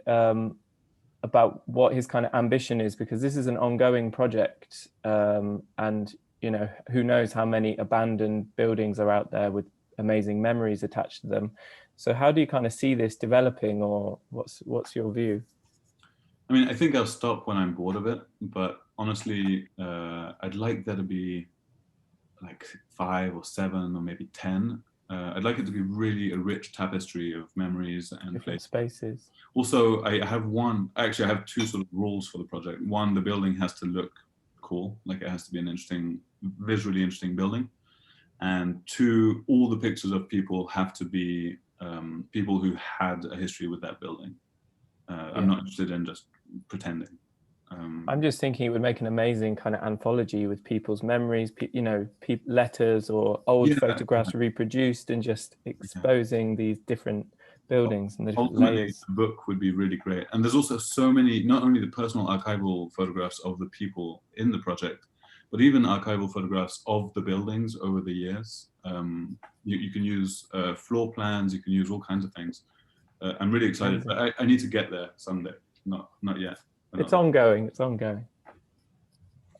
about what his kind of ambition is, because this is an ongoing project, and you know, who knows how many abandoned buildings are out there with amazing memories attached to them. So how do you kind of see this developing, or what's your view? I mean, I think I'll stop when I'm bored of it, but honestly, I'd like there to be like 5 or 7 or maybe 10. I'd like it to be really a rich tapestry of memories and Different spaces. Also, I have I have 2 sort of rules for the project. One, the building has to look cool, like it has to be an interesting, visually interesting building. And 2, all the pictures of people have to be people who had a history with that building. I'm not interested in just pretending. I'm just thinking it would make an amazing kind of anthology with people's memories, you know, letters or old photographs reproduced, and just exposing these different buildings and the different layers. The book would be really great. And there's also so many, not only the personal archival photographs of the people in the project, but even archival photographs of the buildings over the years. You can use floor plans, you can use all kinds of things. I'm really excited, but I need to get there someday. Not yet. It's ongoing. It's ongoing.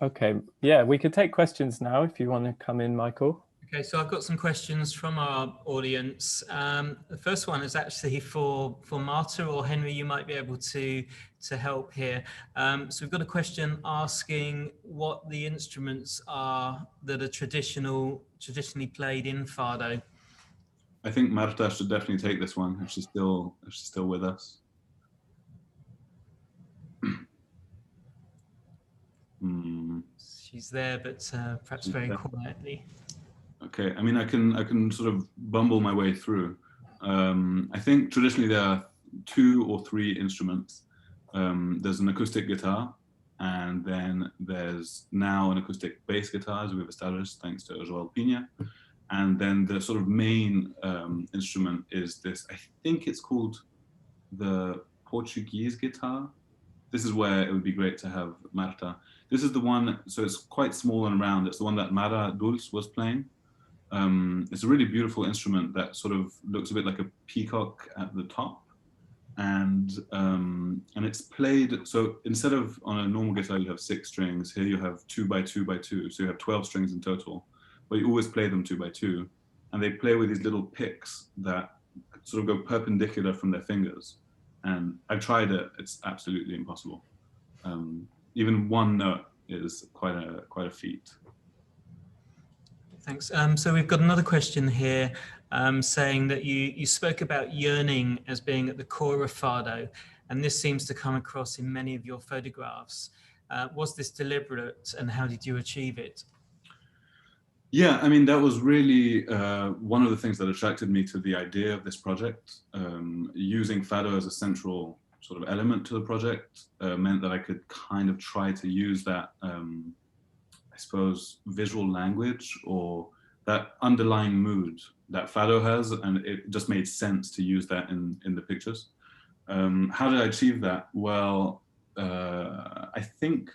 Okay. Yeah, we could take questions now if you want to come in, Michael. Okay, so I've got some questions from our audience. The first one is actually for Marta, or Henri, you might be able to help here. So we've got a question asking what the instruments are that are traditionally played in Fado. I think Marta should definitely take this one if she's still with us. She's there, but perhaps very quietly. Okay, I mean, I can sort of bumble my way through. I think traditionally there are 2 or 3 instruments. There's an acoustic guitar, and then there's now an acoustic bass guitar, as we've established, thanks to João Wakelin. And then the sort of main instrument is this, I think it's called the Portuguese guitar. This is where it would be great to have Marta. This is the one, so it's quite small and round. It's the one that Mara Dulce was playing. It's a really beautiful instrument that sort of looks a bit like a peacock at the top. And it's played, so instead of on a normal guitar you have 6 strings, here you have 2 by 2 by 2, so you have 12 strings in total, but you always play them 2 by 2, and they play with these little picks that sort of go perpendicular from their fingers. And I've tried it, it's absolutely impossible. Even one note is quite a feat. Thanks. So we've got another question here saying that you spoke about yearning as being at the core of Fado, and this seems to come across in many of your photographs. Was this deliberate, and how did you achieve it? Yeah, I mean, that was really one of the things that attracted me to the idea of this project. Using Fado as a central sort of element to the project meant that I could kind of try to use that, I suppose, visual language or that underlying mood that Fado has, and it just made sense to use that in the pictures. How did I achieve that? Well, I think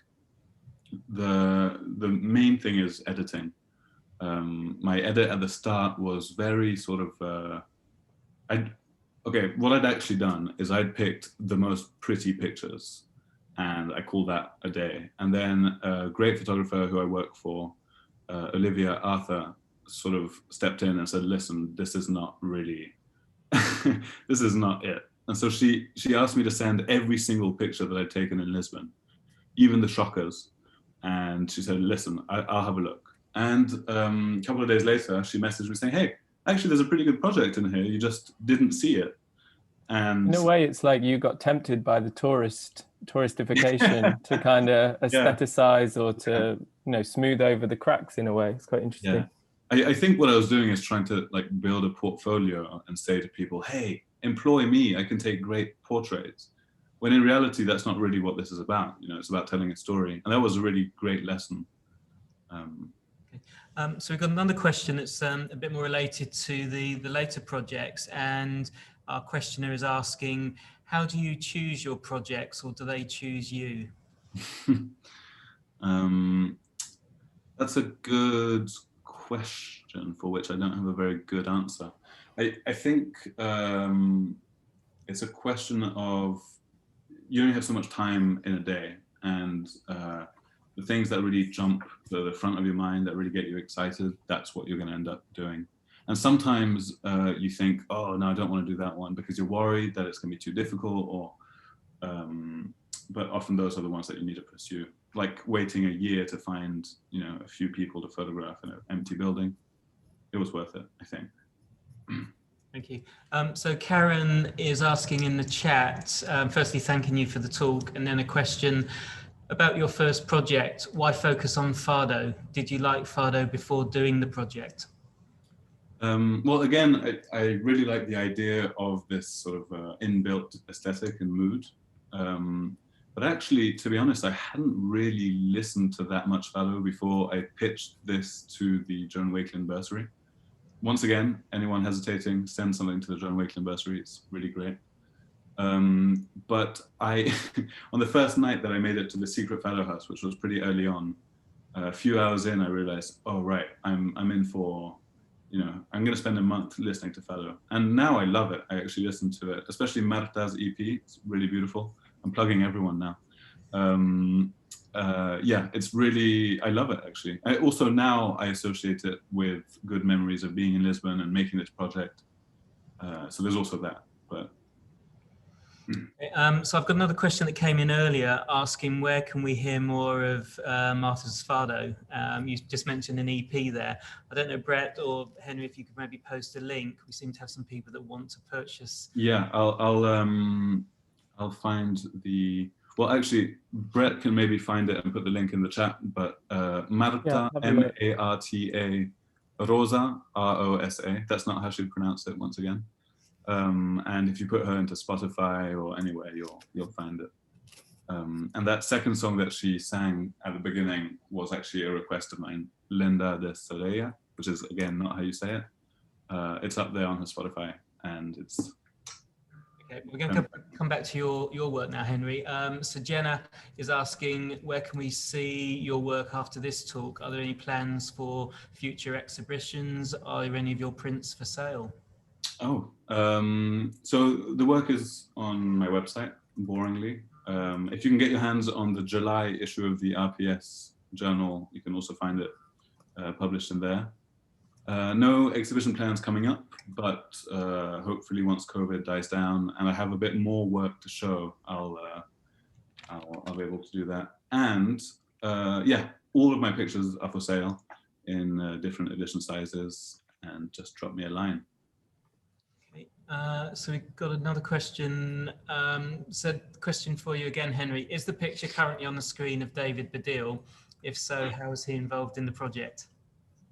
the main thing is editing. My edit at the start was very sort of, what I'd actually done is I'd picked the most pretty pictures and I called that a day. And then a great photographer who I work for, Olivia Arthur, sort of stepped in and said, listen, this is not really, this is not it. And so she asked me to send every single picture that I'd taken in Lisbon, even the shockers. And she said, listen, I'll have a look. And a couple of days later, she messaged me saying, hey, actually, there's a pretty good project in here. You just didn't see it. And in a way, it's like you got tempted by the touristification to kind of aestheticize or to, you know, smooth over the cracks in a way. It's quite interesting. Yeah. I think what I was doing is trying to like build a portfolio and say to people, hey, employ me. I can take great portraits. When in reality, that's not really what this is about. You know, it's about telling a story. And that was a really great lesson. So we've got another question that's a bit more related to the later projects, and our questioner is asking, how do you choose your projects, or do they choose you? That's a good question for which I don't have a very good answer. I think it's a question of, you only have so much time in a day, and the things that really jump to the front of your mind, that really get you excited, that's what you're going to end up doing. And sometimes you think, oh no, I don't want to do that one, because you're worried that it's going to be too difficult, or but often those are the ones that you need to pursue. Like waiting a year to find, you know, a few people to photograph in an empty building. It was worth it, I think. Thank you. So Karen is asking in the chat, firstly, thanking you for the talk, and then a question about your first project. Why focus on Fado? Did you like Fado before doing the project? Well, again, I really like the idea of this sort of inbuilt aesthetic and mood. But actually, to be honest, I hadn't really listened to that much Fado before I pitched this to the Joan Wakelin Bursary. Once again, anyone hesitating, send something to the Joan Wakelin Bursary. It's really great. But I, on the first night that I made it to the secret Fado house, which was pretty early on, a few hours in, I realized, oh right, I'm in for, you know, I'm going to spend a month listening to Fado. And now I love it. I actually listen to it, especially Marta's EP. It's really beautiful. I'm plugging everyone now. Yeah, it's really, I love it actually. Also now I associate it with good memories of being in Lisbon and making this project. So there's also that, but. So I've got another question that came in earlier asking where can we hear more of Marta's Fado? You just mentioned an EP there. I don't know, Brett or Henry, if you could maybe post a link. We seem to have some people that want to purchase. Yeah, I'll find the, well, actually, Brett can maybe find it and put the link in the chat, but Marta, M-A-R-T-A, Rosa, R-O-S-A. That's not how she'd pronounce it, once again. And if you put her into Spotify or anywhere, you'll find it. And that second song that she sang at the beginning was actually a request of mine, Linda de Soraya, which is, again, not how you say it. It's up there on her Spotify, and it's... Okay, we're going to come back to your work now, Henry. So Jenna is asking, where can we see your work after this talk? Are there any plans for future exhibitions? Are there any of your prints for sale? Oh, so the work is on my website, boringly. If you can get your hands on the July issue of the RPS Journal, you can also find it published in there. No exhibition plans coming up, but hopefully once COVID dies down and I have a bit more work to show, I'll be able to do that. And yeah, all of my pictures are for sale in different edition sizes, and just drop me a line. Okay. So we've got another question. So question for you again, Henry. Is the picture currently on the screen of David Baddiel? If so, how is he involved in the project?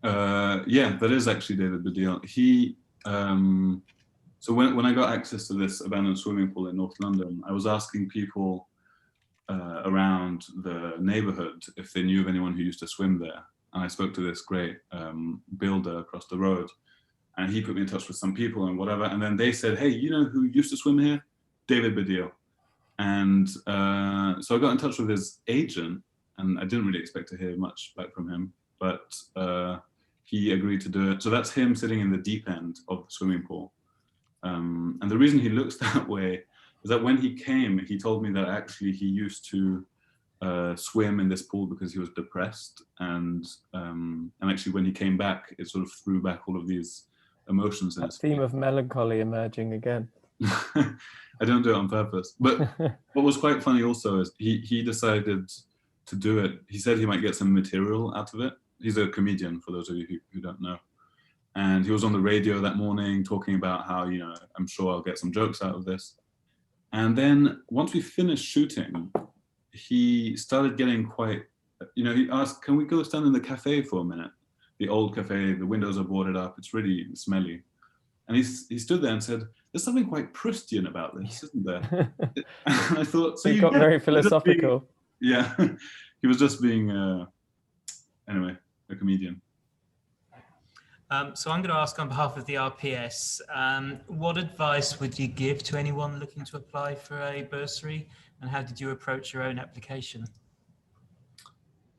Yeah, that is actually David Baddiel. He, so when I got access to this abandoned swimming pool in North London, I was asking people around the neighborhood if they knew of anyone who used to swim there. And I spoke to this great builder across the road, and he put me in touch with some people and whatever. And then they said, hey, you know who used to swim here? David Baddiel. And so I got in touch with his agent, and I didn't really expect to hear much back from him, but he agreed to do it. So that's him sitting in the deep end of the swimming pool. And the reason he looks that way is that when he came, he told me that actually he used to swim in this pool because he was depressed. And actually when he came back, it sort of threw back all of these emotions in his theme of melancholy emerging again. I don't do it on purpose. But what was quite funny also is he decided to do it. He said he might get some material out of it. He's a comedian, for those of you who don't know. And he was on the radio that morning talking about how, you know, I'm sure I'll get some jokes out of this. And then once we finished shooting, he started getting quite, you know, he asked, can we go stand in the cafe for a minute? The old cafe, the windows are boarded up, it's really smelly. And he stood there and said, there's something quite Proustian about this, isn't there? And I thought, so you got very philosophical. Yeah, he was just being, anyway, a comedian. So I'm going to ask on behalf of the RPS, what advice would you give to anyone looking to apply for a bursary, and how did you approach your own application?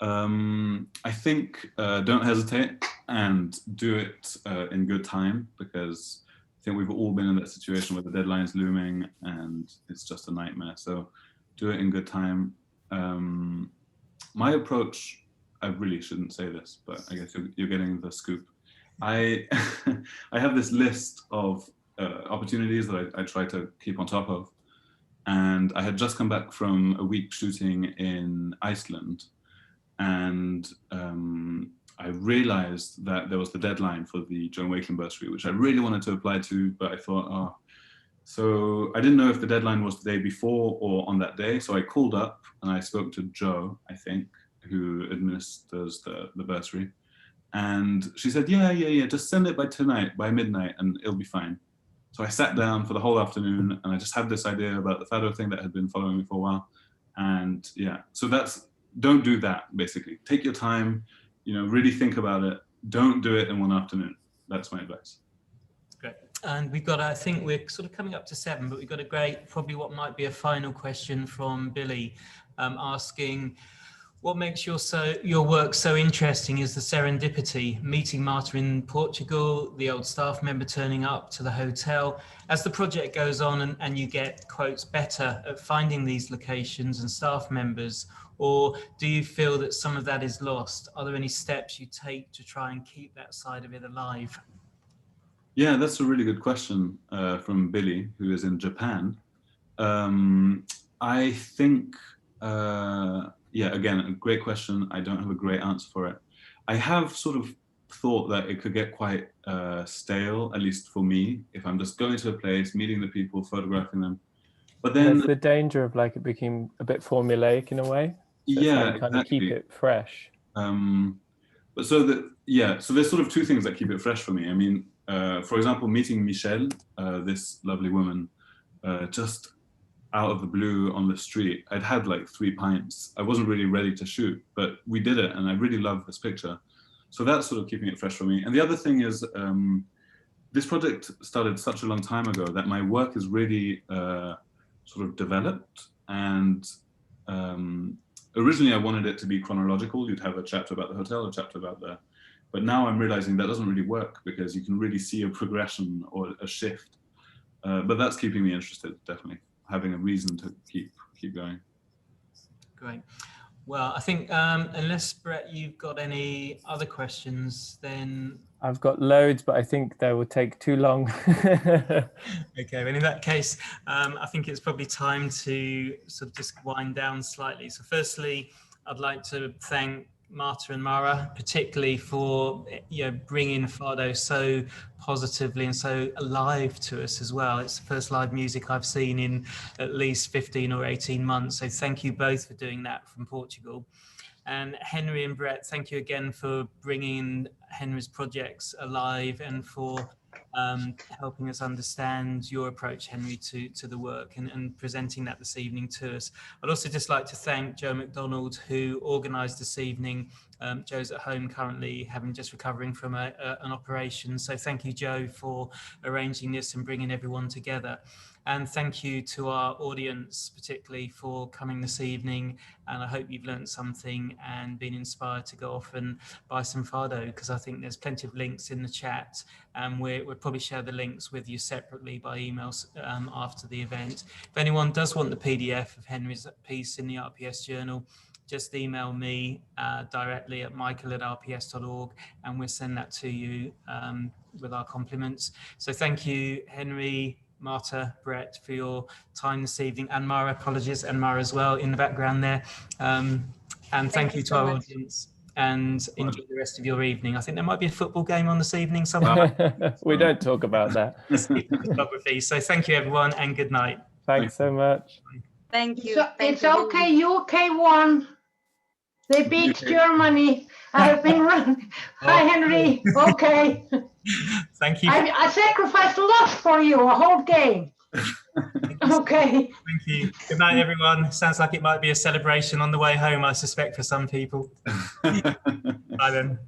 I think don't hesitate and do it in good time, because I think we've all been in that situation where the deadline's looming and it's just a nightmare. So do it in good time. My approach, I really shouldn't say this, but I guess you're getting the scoop. I I have this list of opportunities that I try to keep on top of. And I had just come back from a week shooting in Iceland, and I realized that there was the deadline for the Joan Wakelin Bursary, which I really wanted to apply to, but I thought, oh, so I didn't know if the deadline was the day before or on that day. So I called up and I spoke to Jo, I think, who administers the bursary. And she said, yeah, just send it by tonight, by midnight, and it'll be fine. So I sat down for the whole afternoon and I just had this idea about the Fado thing that had been following me for a while. And yeah, so don't do that, basically. Take your time, really think about it. Don't do it in one afternoon. That's my advice. Great. And we've got, I think we're sort of coming up to 7, but we've got a great, probably what might be a final question from Billy, asking, what makes your work so interesting is the serendipity, meeting Marta in Portugal, the old staff member turning up to the hotel. As the project goes on and you get, quotes, better at finding these locations and staff members, or do you feel that some of that is lost? Are there any steps you take to try and keep that side of it alive? Yeah, that's a really good question from Billy, who is in Japan. I think, yeah, again, a great question. I don't have a great answer for it. I have sort of thought that it could get quite stale, at least for me, if I'm just going to a place, meeting the people, photographing them. But then there's the danger of like it became a bit formulaic in a way. So yeah, like kind of keep it fresh. But so there's sort of two things that keep it fresh for me. I mean, for example, meeting Michelle, this lovely woman, just out of the blue on the street. I'd had like 3 pints. I wasn't really ready to shoot, but we did it, and I really love this picture. So that's sort of keeping it fresh for me. And the other thing is, this project started such a long time ago that my work is really sort of developed. And originally I wanted it to be chronological. You'd have a chapter about the hotel, a chapter about but now I'm realizing that doesn't really work, because you can really see a progression or a shift. But that's keeping me interested, definitely. Having a reason to keep going. Great. Well, I think unless, Brett, you've got any other questions, then... I've got loads, but I think they will take too long. Okay, well, in that case, I think it's probably time to sort of just wind down slightly. So firstly, I'd like to thank Marta and Mara, particularly for bringing Fado so positively and so alive to us as well. It's the first live music I've seen in at least 15 or 18 months. So thank you both for doing that from Portugal. And Henri and Brett, thank you again for bringing Henri's projects alive and for helping us understand your approach, Henri, to the work and presenting that this evening to us. I'd also just like to thank Joe McDonald, who organised this evening. Joe's at home currently, having just recovering from an operation. So thank you, Joe, for arranging this and bringing everyone together. And thank you to our audience, particularly for coming this evening. And I hope you've learned something and been inspired to go off and buy some Fado, because I think there's plenty of links in the chat. And we'll probably share the links with you separately by emails after the event. If anyone does want the PDF of Henri's piece in the RPS Journal, just email me directly at michael@rps.org, and we'll send that to you with our compliments. So thank you, Henri, Marta, Brett, for your time this evening, and Mara, apologies, and Mara as well in the background there. And thank you to our audience, and enjoy the rest of your evening. I think there might be a football game on this evening somewhere. We don't talk about that. So thank you, everyone, and good night. Thanks so much. Thank you. It's okay, UK won. They beat Germany. I've been running. Hi, Henri. Okay. Thank you. I sacrificed a lot for you, a whole game. Okay. Thank you. Good night, everyone. Sounds like it might be a celebration on the way home, I suspect, for some people. Bye then.